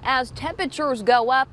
As temperatures go up,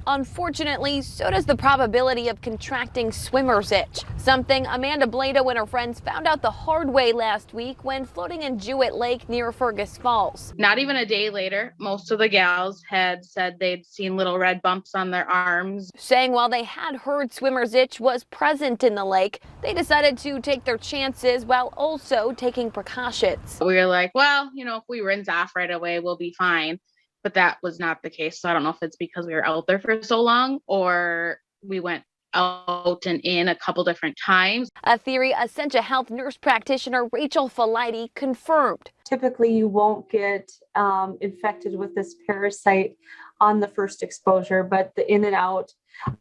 unfortunately, so does the probability of contracting swimmer's itch, something Amanda Blado and her friends found out the hard way last week when floating in Jewett Lake near Fergus Falls. Not even a day later, most of the gals had said they'd seen little red bumps on their arms. Saying while they had heard swimmer's itch was present in the lake, they decided to take their chances while also taking precautions. We were like, well, if we rinse off right away, we'll be fine. But that was not the case. So I don't know if it's because we were out there for so long or we went out and in a couple different times. A theory Essentia Health nurse practitioner Rachel Felighty confirmed. Typically, you won't get infected with this parasite on the first exposure, but the in and out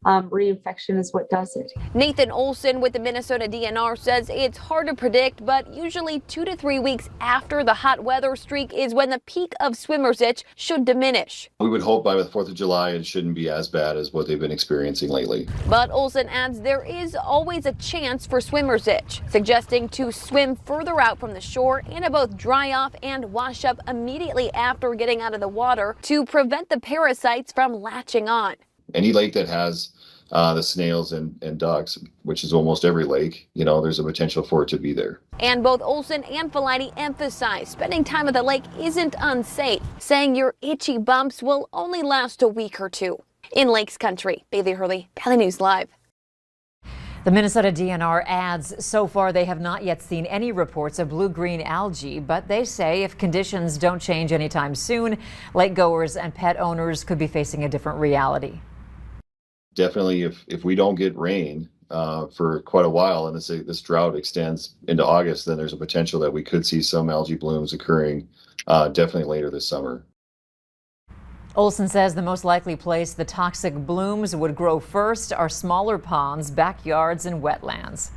reinfection is what does it. Nathan Olson with the Minnesota DNR says it's hard to predict, but usually 2 to 3 weeks after the hot weather streak is when the peak of swimmer's itch should diminish. We would hope by the 4th of July it shouldn't be as bad as what they've been experiencing lately. But Olson adds there is always a chance for swimmer's itch, suggesting to swim further out from the shore and to both dry off and wash up immediately after getting out of the water to prevent the parasites from latching on. Any lake that has the snails and ducks, which is almost every lake, there's a potential for it to be there. And both Olson and Felighty emphasize spending time at the lake isn't unsafe, saying your itchy bumps will only last a week or two. In Lakes Country, Bailey Hurley, Valley News Live. The Minnesota DNR adds so far they have not yet seen any reports of blue-green algae, but they say if conditions don't change anytime soon, lake goers and pet owners could be facing a different reality. Definitely, if we don't get rain for quite a while and this drought extends into August, then there's a potential that we could see some algae blooms occurring definitely later this summer. Olson says the most likely place the toxic blooms would grow first are smaller ponds, backyards, and wetlands.